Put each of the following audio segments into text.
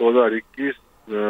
2021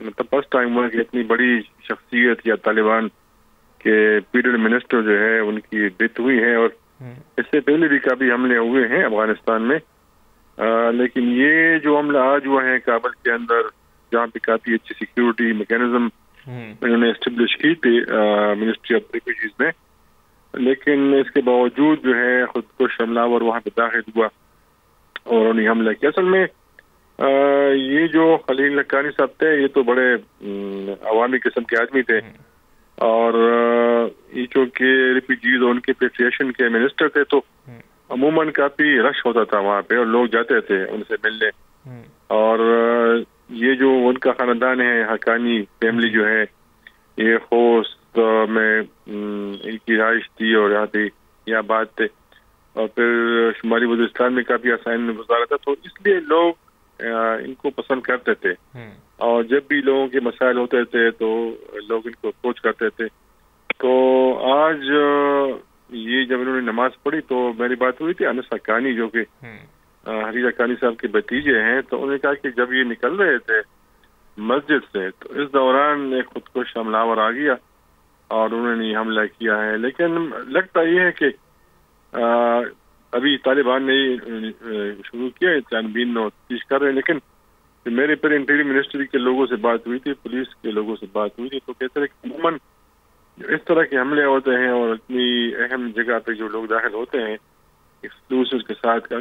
مطلب first time ہوا کہ اتنی بڑی شخصیت یا طالبان کے پیریڈ منسٹر جو ہے ان کی ڈیتھ ہوئی ہے، اور اس سے پہلے بھی کافی حملے ہوئے ہیں افغانستان میں، لیکن یہ جو حملہ آج ہوا ہے کابل کے اندر جہاں پہ کافی اچھی سیکیورٹی میکینزم انہوں نے اسٹیبلش کی تھی منسٹری آف ریفیوجیز میں، لیکن اس کے باوجود جو ہے خود کش حملہ اور وہاں پہ داخل ہوا اور انہیں حملہ کیا۔ اصل میں یہ جو خلیل حقانی صاحب تھے یہ تو بڑے عوامی قسم کے آدمی تھے، اور یہ چونکہ ریفیوجیز اور ان کے پیٹریشن کے منسٹر تھے تو عموماً کافی رش ہوتا تھا وہاں پہ اور لوگ جاتے تھے ان سے ملنے، اور یہ جو ان کا خاندان ہے حقانی فیملی جو ہے یہ خوست میں ان کی رہائش تھی اور یہاں پہ یہ بات تھے، اور پھر شمالی وزیرستان میں کافی آسان گزارا تھا، تو اس لیے لوگ ان کو پسند کرتے تھے، اور جب بھی لوگوں کے مسائل ہوتے تھے تو لوگ ان کو اپروچ کرتے تھے۔ تو آج یہ جب انہوں نے نماز پڑھی تو میری بات ہوئی تھی انس حقانی جو کہ حریر حقانی صاحب کے بھتیجے ہیں، تو انہوں نے کہا کہ جب یہ نکل رہے تھے مسجد سے تو اس دوران ایک خودکش حملہ آور آ گیا اور انہوں نے حملہ کیا ہے، لیکن لگتا یہ ہے کہ ابھی طالبان نے شروع کیا ہے چھانبین اور تفتیش کر رہے ہیں، لیکن میرے پر انٹیریئر منسٹری کے لوگوں سے بات ہوئی تھی، پولیس کے لوگوں سے بات ہوئی تھی، تو کہتے ہیں کہ عموماً اس طرح کے حملے ہوتے ہیں اور اتنی اہم جگہ پہ جو لوگ داخل ہوتے ہیں ایکسکلوسیو کے ساتھ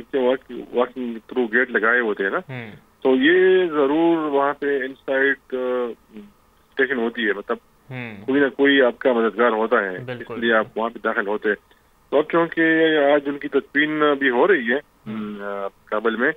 واکنگ تھرو گیٹ لگائے ہوتے ہیں نا، تو یہ ضرور وہاں پہ انسائڈ اسٹیشن ہوتی ہے، مطلب کوئی نہ کوئی آپ کا مددگار ہوتا ہے، اس لیے آپ وہاں پہ داخل ہوتے ہیں۔ تو اب چونکہ آج ان کی تدفین بھی ہو رہی ہے کابل میں،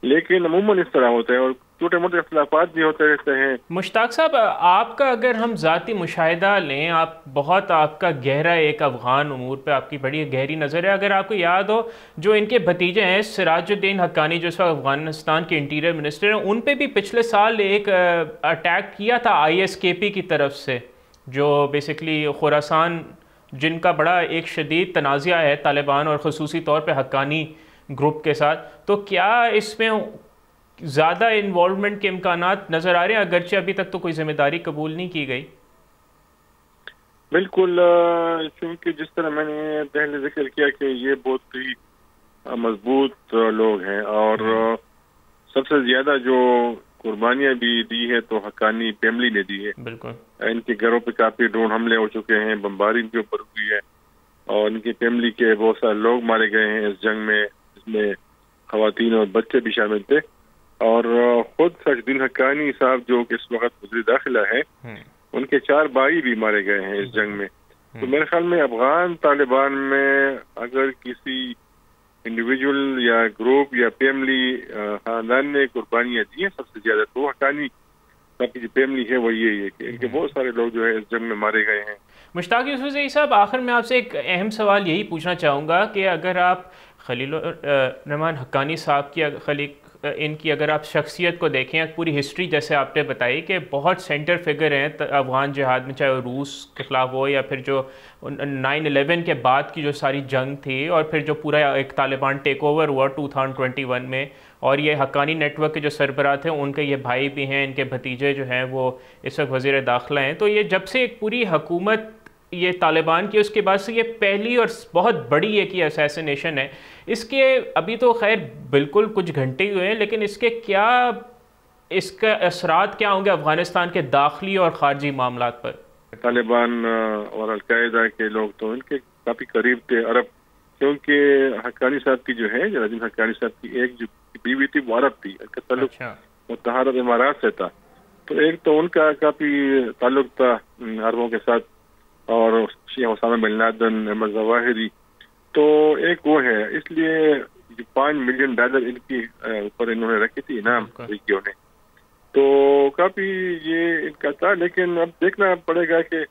لیکن عموماً اس طرح ہوتا ہے اور چھوٹے موٹے اختلافات بھی ہوتے رہتے ہیں۔ مشتاق صاحب، آپ کا اگر ہم ذاتی مشاہدہ لیں، آپ کا گہرا ایک افغان امور پہ آپ کی بڑی گہری نظر ہے، اگر آپ کو یاد ہو جو ان کے بھتیجے ہیں سراج الدین حقانی جو اس وقت افغانستان کے انٹیریئر منسٹر ہیں، ان پہ بھی پچھلے سال ایک اٹیک کیا تھا ISKP کی طرف سے، جو بیسکلی خراسان جن کا بڑا ایک شدید تنازعہ ہے طالبان اور خصوصی طور پہ حقانی گروپ کے ساتھ، تو کیا اس میں زیادہ انوالومنٹ کے امکانات نظر آ رہے ہیں، اگرچہ ابھی تک تو کوئی ذمہ داری قبول نہیں کی گئی؟ بالکل، چونکہ جس طرح میں نے پہلے ذکر کیا کہ یہ بہت ہی مضبوط لوگ ہیں، اور سب سے زیادہ جو قربانیاں بھی دی ہے تو حقانی فیملی نے دی ہے۔ بالکل، ان کے گھروں پہ کافی ڈرون حملے ہو چکے ہیں، بمباری ان کے اوپر ہوئی ہے، اور ان کی فیملی کے بہت سارے لوگ مارے گئے ہیں اس جنگ میں، اس میں خواتین اور بچے بھی شامل تھے، اور خود سراج الدین حقانی صاحب جو کہ اس وقت وزیر داخلہ ہے، ان کے 4 بھائی بھی مارے گئے ہیں اس جنگ میں۔ تو میرے خیال میں افغان طالبان میں اگر کسی انڈیویجول یا گروپ یا فیملی خاندان نے قربانیاں دی ہیں سب سے زیادہ تو حقانی کی جو فیملی ہے وہ یہی ہے کہ ان کے بہت سارے لوگ جو ہے اس جنگ میں مارے گئے ہیں۔ مشتاق یوسفزئی صاحب، آخر میں آپ سے ایک اہم سوال یہی پوچھنا چاہوں گا کہ اگر آپ خلیل الرحمان حقانی صاحب کی ان کی اگر آپ شخصیت کو دیکھیں، پوری ہسٹری جیسے آپ نے بتائی کہ بہت سینٹر فگر ہیں افغان جہاد میں، چاہے روس کے خلاف ہو یا پھر جو 9/11 کے بعد کی جو ساری جنگ تھی، اور پھر جو پورا ایک طالبان ٹیک اوور ہوا 2021 میں، اور یہ حقانی نیٹ ورک کے جو سربراہ تھے ان کے یہ بھائی بھی ہیں، ان کے بھتیجے جو ہیں وہ اس وقت وزیر داخلہ ہیں، تو یہ جب سے ایک پوری حکومت یہ طالبان کی اس کے بعد سے یہ پہلی اور بہت بڑی ایک یہ اسیسینیشن ہے۔ اس کے ابھی تو خیر بالکل کچھ گھنٹے ہی ہوئے ہیں، لیکن اس کے اثرات کیا ہوں گے افغانستان کے داخلی اور خارجی معاملات پر؟ طالبان اور القاعدہ کے لوگ تو ان کے کافی قریب تھے عرب، کیونکہ حقانی صاحب کی جو ہے جلال حقانی صاحب کی ایک جو بیوی تھی وہ عرب تھی، ان کا تعلق متحدہ امارات سے تھا، تو ایک تو ان کا کافی تعلق تھا عربوں کے ساتھ، اور شیخ اسامہ بن لادن، احمد ظواہری، تو ایک وہ ہے، اس لیے جو $5 ملین ان کی اوپر انہوں نے رکھی تھی انعام امریکیوں نے، تو کافی یہ ان کا تھا۔ لیکن اب دیکھنا پڑے گا کہ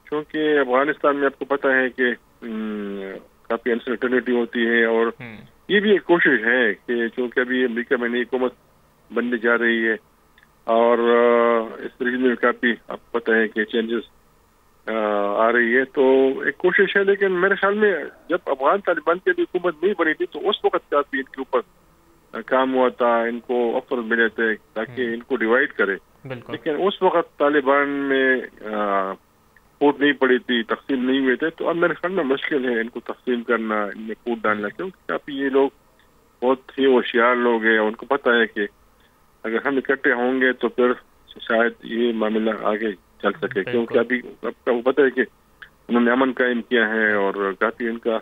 چونکہ افغانستان میں آپ کو پتہ ہے کہ کافی انسرٹنٹی ہوتی ہے، اور یہ بھی ایک کوشش ہے کہ چونکہ ابھی امریکہ میں نئی حکومت بننے جا رہی ہے، اور اس ریجن میں کافی آپ کو پتہ ہے کہ چینجز آ رہی ہے، تو ایک کوشش ہے۔ لیکن میرے خیال میں جب افغان طالبان کی حکومت نہیں بنی تھی تو اس وقت کافی ان کے اوپر کام ہوا تھا، ان کو آفر ملے تھے تاکہ ان کو ڈیوائڈ کرے، لیکن اس وقت طالبان میں پھوٹ نہیں پڑی تھی، تقسیم نہیں ہوئے تھے، تو اب میرے خیال میں مشکل ہے ان کو تقسیم کرنا، ان میں پھوٹ ڈالنا، کیونکہ اب یہ لوگ بہت ہی ہوشیار لوگ ہیں، ان کو پتہ ہے کہ اگر ہم اکٹھے ہوں گے تو پھر شاید یہ معاملہ آگے چل سکے، کیونکہ ابھی اب کو پتہ ہے کہ انہوں نے امن قائم کیا ہے اور کافی ان کا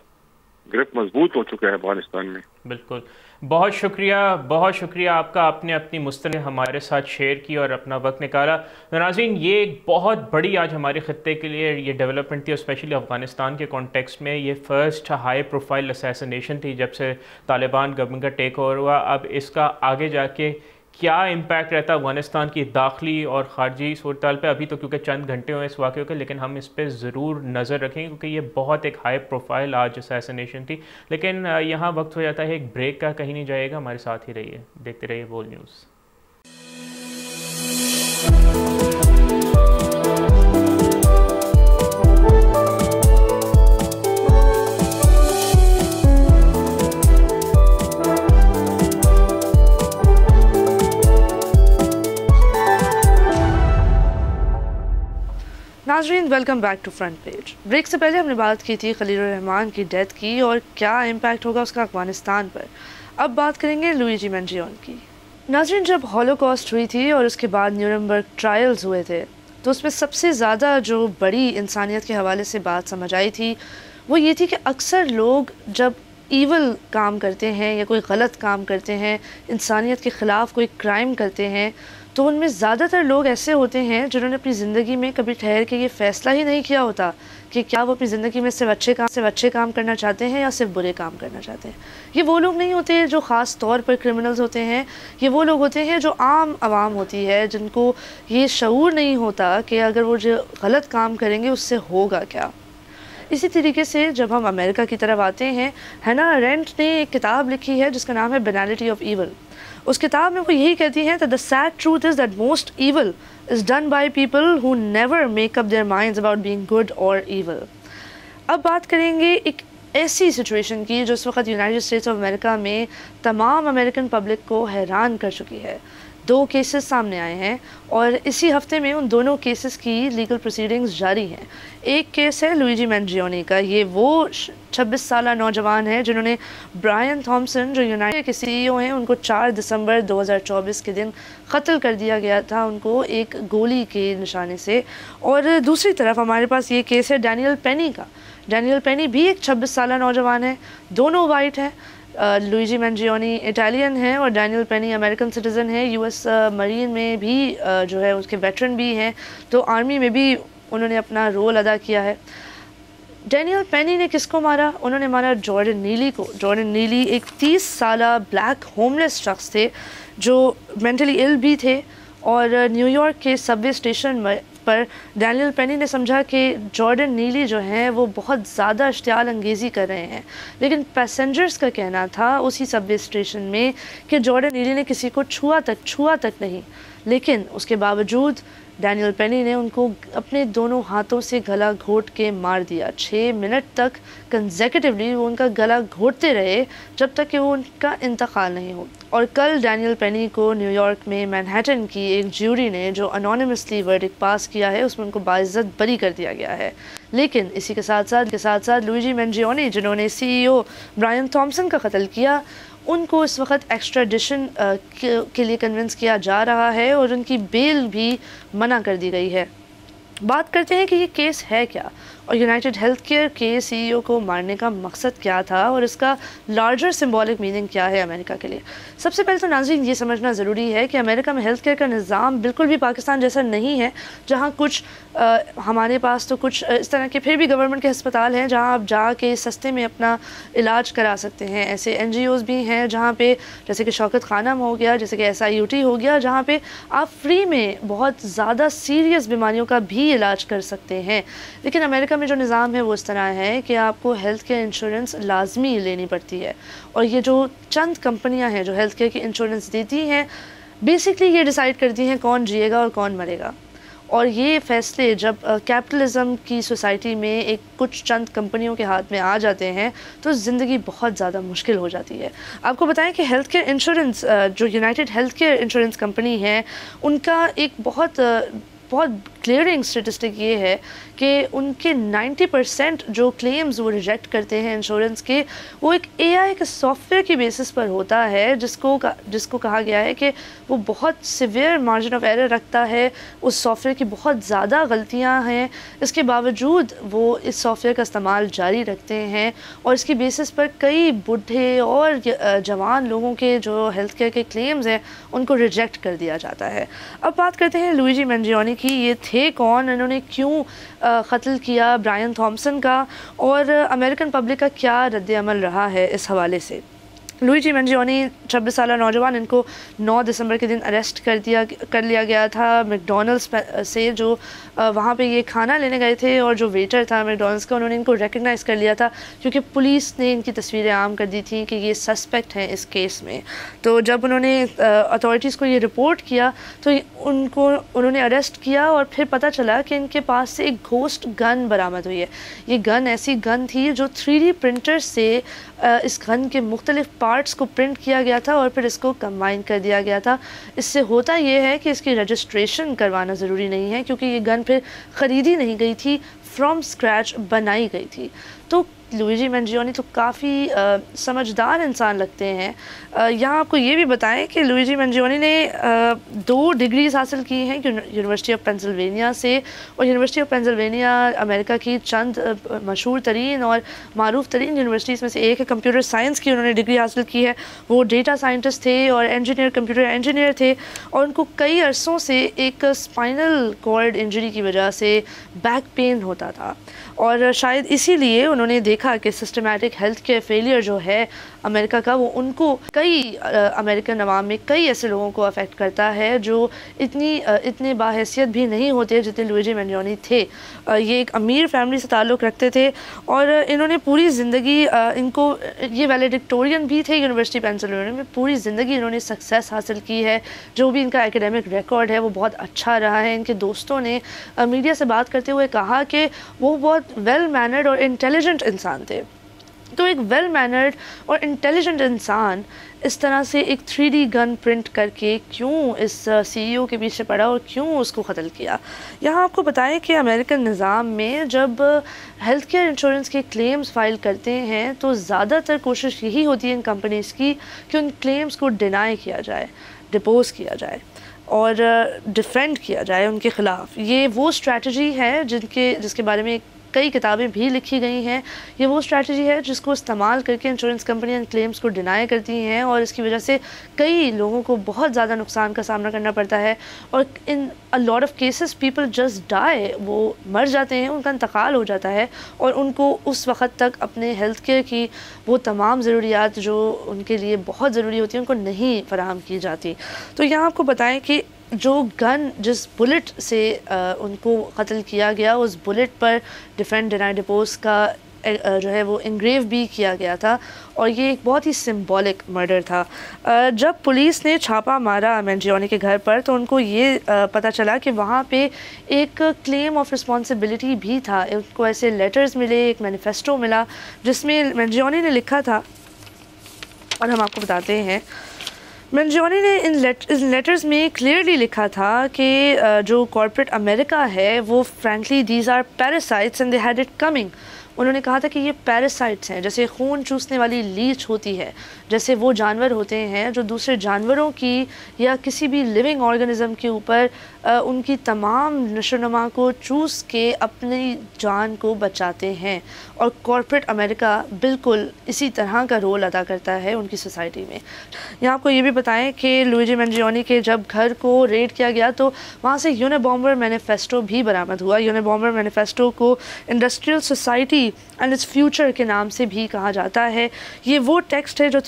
گرپ مضبوط ہو چکا ہے افغانستان میں. بالکل، بہت شکریہ آپ کا، آپ نے اپنی مستند ہمارے ساتھ شیئر کی اور اپنا وقت نکالا. ناظرین، یہ ایک بہت بڑی آج ہمارے خطے کے لیے یہ ڈیولپمنٹ تھی، اسپیشلی افغانستان کے کانٹیکسٹ میں. یہ فرسٹ ہائی پروفائل اسیسنیشن تھی جب سے طالبان گورنمنٹ کا ٹیک اوور ہوا. اب اس کا آگے جا کے کیا امپیکٹ رہتا ہے افغانستان کی داخلی اور خارجی صورتحال پہ، ابھی تو کیونکہ چند گھنٹے ہوئے اس واقعے کے، لیکن ہم اس پہ ضرور نظر رکھیں گے کیونکہ یہ بہت ایک ہائی پروفائل آج اسیسنیشن تھی. لیکن یہاں وقت ہو جاتا ہے ایک بریک کا، کہیں نہیں جائے گا، ہمارے ساتھ ہی رہیے، دیکھتے رہیے بول نیوز. ناظرین، welcome back to front page. Break سے پہلے ہم نے بات کی تھی خلیل الرحمان کی ڈیتھ کی اور کیا امپیکٹ ہوگا اس کا افغانستان پر. اب بات کریں گے لوئیجی منجیون کی. ناظرین، جب ہولوکاسٹ ہوئی تھی اور اس کے بعد نیورنبرگ ٹرائلز ہوئے تھے تو اس میں سب سے زیادہ جو بڑی انسانیت کے حوالے سے بات سمجھ آئی تھی وہ یہ تھی کہ اکثر لوگ جب ایول کام کرتے ہیں یا کوئی غلط کام کرتے ہیں، انسانیت کے خلاف کوئی کرائم کرتے ہیں، تو ان میں زیادہ تر لوگ ایسے ہوتے ہیں جنہوں نے اپنی زندگی میں کبھی ٹھہر کے یہ فیصلہ ہی نہیں کیا ہوتا کہ کیا وہ اپنی زندگی میں صرف اچھے کام کرنا چاہتے ہیں یا صرف برے کام کرنا چاہتے ہیں. یہ وہ لوگ نہیں ہوتے جو خاص طور پر کرمنلز ہوتے ہیں، یہ وہ لوگ ہوتے ہیں جو عام عوام ہوتی ہے، جن کو یہ شعور نہیں ہوتا کہ اگر وہ جو غلط کام کریں گے اس سے ہوگا کیا. اسی طریقے سے جب ہم امریکہ کی طرف آتے ہیں، ہینا ارینڈٹ نے ایک کتاب لکھی ہے جس کا نام ہے بینالٹی آف ایول. اس کتاب میں وہ یہی کہتی ہیں that the sad truth is that most evil is done by people who never make up their minds about being good or evil. اب بات کریں گے ایک ایسی سچویشن کی جو اس وقت یونائٹڈ اسٹیٹس آف امریکہ میں تمام امریکن پبلک کو حیران کر چکی ہے. 2 کیسز سامنے آئے ہیں اور اسی ہفتے میں ان دونوں کیسز کی لیگل پروسیڈنگز جاری ہیں. ایک کیس ہے لوئیجی منجیونی کا. یہ وہ 26 سالہ نوجوان ہے جنہوں نے برائن تھامسن جو یونائٹڈ کے سی ای او ہیں، ان کو 4 دسمبر 2024 کے دن قتل کر دیا گیا تھا ان کو ایک گولی کے نشانے سے. اور دوسری طرف ہمارے پاس یہ کیس ہے ڈینیل پینی کا. ڈینیل پینی بھی ایک 26 سالہ نوجوان ہے، دونوں وائٹ ہیں. لوئیجی منجیونی اٹالین ہے اور ڈینیل پینی امریکن سٹیزن ہے، یو ایس مرین میں بھی جو ہے اس کے ویٹرن بھی ہیں، تو آرمی میں بھی انہوں نے اپنا رول ادا کیا ہے. ڈینیل پینی نے کس کو مارا؟ انہوں نے مارا جارڈن نیلی کو. جارڈن نیلی ایک 30 سالہ بلیک ہوم لیس شخص تھے جو مینٹلی ال بھی تھے، اور نیو یارک کے سب وے اسٹیشن پر ڈینیل پینی نے سمجھا کہ جارڈن نیلی جو ہیں وہ بہت زیادہ اشتعال انگیزی کر رہے ہیں، لیکن پیسنجرز کا کہنا تھا اسی سب وے اسٹیشن میں کہ جارڈن نیلی نے کسی کو چھوا تک نہیں. لیکن اس کے باوجود ڈینیل پینی نے ان کو اپنے دونوں ہاتھوں سے گلا گھونٹ کے مار دیا. 6 منٹ تک کنزیکٹیولی وہ ان کا گلا گھونٹتے رہے جب تک کہ وہ ان کا انتقال نہیں ہو. اور کل ڈینیل پینی کو نیو یارک میں مینہٹن کی ایک جیوری نے جو انونیمسلی ورڈکٹ پاس کیا ہے اس میں ان کو باعزت بری کر دیا گیا ہے. لیکن اسی کے ساتھ ساتھ لوئیجی منجیونی جنہوں نے سی ای او برائن تھامسن کا قتل کیا، ان کو اس وقت ایکسٹراڈیشن کے لیے کنونس کیا جا رہا ہے اور ان کی بیل بھی منع کر دی گئی ہے. بات کرتے ہیں کہ یہ کیس ہے کیا اور یونائٹڈ ہیلتھ کیئر کے سی ای او کو مارنے کا مقصد کیا تھا اور اس کا لارجر سمبولک میننگ کیا ہے امریکہ کے لیے. سب سے پہلے تو ناظرین یہ سمجھنا ضروری ہے کہ امریکہ میں ہیلتھ کیئر کا نظام بالکل بھی پاکستان جیسا نہیں ہے، جہاں کچھ ہمارے پاس تو کچھ اس طرح کے پھر بھی گورنمنٹ کے ہسپتال ہیں جہاں آپ جا کے سستے میں اپنا علاج کرا سکتے ہیں. ایسے این جی اوز بھی ہیں جہاں پہ جیسے کہ شوکت خانم ہو گیا، جیسے کہ SIUT ہو گیا، جہاں پہ آپ فری میں بہت زیادہ سیریس بیماریوں کا بھی علاج کر سکتے ہیں. لیکن امریکہ میں جو نظام ہے وہ اس طرح ہے کہ آپ کو ہیلتھ کیئر انشورنس لازمی لینی پڑتی ہے، اور یہ جو چند کمپنیاں ہیں جو ہیلتھ کیئر کی انشورنس دیتی ہیں بیسکلی یہ ڈیسائیڈ کرتی ہیں کون جیے گا اور کون مرے گا. اور یہ فیصلے جب کیپٹلزم کی سوسائٹی میں ایک کچھ چند کمپنیوں کے ہاتھ میں آ جاتے ہیں تو زندگی بہت زیادہ مشکل ہو جاتی ہے. آپ کو بتائیں کہ ہیلتھ کیئر انشورنس جو United health care insurance company ہے ان کا ایک بہت کلیئرنگ اسٹیٹسٹک یہ ہے کہ ان کے 90% جو کلیمز وہ ریجیکٹ کرتے ہیں انشورنس کے وہ ایک اے آئی کے سافٹ ویئر کی بیسس پر ہوتا ہے جس کو کہا گیا ہے کہ وہ بہت سیویئر مارجن آف ایرر رکھتا ہے. اس سافٹ ویئر کی بہت زیادہ غلطیاں ہیں, اس کے باوجود وہ اس سافٹ ویئر کا استعمال جاری رکھتے ہیں اور اس کی بیسس پر کئی بوڑھے اور جوان لوگوں کے جو ہیلتھ کیئر کے کلیمز ہیں ان کو ریجیکٹ کر دیا جاتا ہے. اب بات کرتے ہیں لوئیجی منجیونی کی. یہ تھے کون, انہوں نے کیوں قتل کیا برائن تھامپسن کا, اور امریکن پبلک کا کیا رد عمل رہا ہے اس حوالے سے. لوئیجی منجیونی 26 سالہ نوجوان, ان کو 9 دسمبر کے دن اریسٹ کر لیا گیا تھا میکڈونلڈس سے, جو وہاں پہ یہ کھانا لینے گئے تھے, اور جو ویٹر تھا میکڈونلڈس کا انہوں نے ان کو ریکگنائز کر لیا تھا کیونکہ پولیس نے ان کی تصویریں عام کر دی تھیں کہ یہ سسپیکٹ ہیں اس کیس میں. تو جب انہوں نے اتھارٹیز کو یہ رپورٹ کیا تو انہوں نے اریسٹ کیا, اور پھر پتہ چلا کہ ان کے پاس سے ایک گھوسٹ گن برآمد ہوئی ہے. یہ گن ایسی گن تھی جو 3D پرنٹر سے اس گن کے مختلف پارٹس کو پرنٹ کیا گیا تھا اور پھر اس کو کمبائن کر دیا گیا تھا. اس سے ہوتا یہ ہے کہ اس کی رجسٹریشن کروانا ضروری نہیں ہے کیونکہ یہ گن پھر خریدی نہیں گئی تھی, فرام اسکریچ بنائی گئی تھی. تو لوئیجی منجیونی تو کافی سمجھدار انسان لگتے ہیں. یہاں آپ کو یہ بھی بتائیں کہ لوئیجی منجیونی نے 2 ڈگریز حاصل کی ہیں یونیورسٹی آف پینسلوینیا سے, اور یونیورسٹی آف پینسلوینیا امریکہ کی چند مشہور ترین اور معروف ترین یونیورسٹیز میں سے ایک ہے. کمپیوٹر سائنس کی انہوں نے ڈگری حاصل کی ہے. وہ ڈیٹا سائنٹسٹ تھے اور کمپیوٹر انجینئر تھے, اور ان کو کئی عرصوں سے ایک اسپائنل کارڈ انجری کی وجہ سے بیک پین ہوتا تھا, اور شاید اسی لیے انہوں نے دیکھا کہ سسٹمیٹک ہیلتھ کیئر فیلئر جو ہے امریکہ کا وہ ان کو کئی امریکن عوام میں کئی ایسے لوگوں کو افیکٹ کرتا ہے جو اتنے باحیثیت بھی نہیں ہوتے جتنے لوئیجی منجیونی تھے. یہ ایک امیر فیملی سے تعلق رکھتے تھے, اور انہوں نے پوری زندگی یہ ویلیڈکٹورین بھی تھے یونیورسٹی پینسلوینیا میں. پوری زندگی انہوں نے سکسیس حاصل کی ہے, جو بھی ان کا ایکیڈیمک ریکارڈ ہے وہ بہت اچھا رہا ہے. ان کے دوستوں نے میڈیا سے بات کرتے ہوئے کہا کہ وہ بہت ویل مینرڈ اور انٹیلیجنٹ انسان تھے. تو ایک ویل مینرڈ اور انٹیلیجنٹ انسان اس طرح سے ایک 3D گن پرنٹ کر کے کیوں اس سی ای او کے پیچھے پڑا اور کیوں اس کو قتل کیا. یہاں آپ کو بتائیں کہ امریکن نظام میں جب ہیلتھ کیئر انشورنس کے کلیمز فائل کرتے ہیں تو زیادہ تر کوشش یہی ہوتی ہے ان کمپنیز کی کہ ان کلیمز کو ڈینائی کیا جائے, ڈپوز کیا جائے اور ڈیفینڈ کیا جائے ان کے خلاف. یہ وہ اسٹریٹجی ہے جس کے بارے میں کئی کتابیں بھی لکھی گئی ہیں. یہ وہ اسٹریٹجی ہے جس کو استعمال کر کے انشورنس کمپنیاں کلیمز کو ڈینائی کرتی ہیں, اور اس کی وجہ سے کئی لوگوں کو بہت زیادہ نقصان کا سامنا کرنا پڑتا ہے, اور ان a lot of cases people just die, وہ مر جاتے ہیں, ان کا انتقال ہو جاتا ہے, اور ان کو اس وقت تک اپنے ہیلتھ کیئر کی وہ تمام ضروریات جو ان کے لیے بہت ضروری ہوتی ہیں ان کو نہیں فراہم کی جاتی. تو یہاں آپ کو بتائیں کہ جو گن جس بلٹ سے ان کو قتل کیا گیا, اس بلٹ پر ڈیفینڈ ڈینائی ڈپوز کا جو ہے وہ انگریو بھی کیا گیا تھا, اور یہ ایک بہت ہی سمبولک مرڈر تھا. جب پولیس نے چھاپا مارا منجیونی کے گھر پر تو ان کو یہ پتہ چلا کہ وہاں پہ ایک کلیم آف رسپانسبلٹی بھی تھا. ان کو ایسے لیٹرز ملے, ایک مینیفیسٹو ملا جس میں منجیونی نے لکھا تھا, اور ہم آپ کو بتاتے ہیں. منجیونی نے ان لیٹرز میں کلیئرلی لکھا تھا کہ جو کارپوریٹ امریکہ ہے وہ frankly these are parasites and they had it coming. انہوں نے کہا تھا کہ یہ پیراسائٹس ہیں, جیسے خون چوسنے والی لیچ ہوتی ہے, جیسے وہ جانور ہوتے ہیں جو دوسرے جانوروں کی یا کسی بھی لیونگ آرگنزم کے اوپر ان کی تمام نشو و نما کو چوس کے اپنی جان کو بچاتے ہیں, اور کارپوریٹ امریکہ بالکل اسی طرح کا رول ادا کرتا ہے ان کی سوسائٹی میں. یہاں آپ کو یہ بھی بتائیں کہ لوئیجی منجیونی کے جب گھر کو ریڈ کیا گیا تو وہاں سے یونیبامبر مینیفیسٹو بھی برآمد ہوا. یونیبامبر مینیفیسٹو کو industrial society and its future کے نام سے بھی کہا جاتا ہے. یہ وہ ٹیکسٹ ہے جو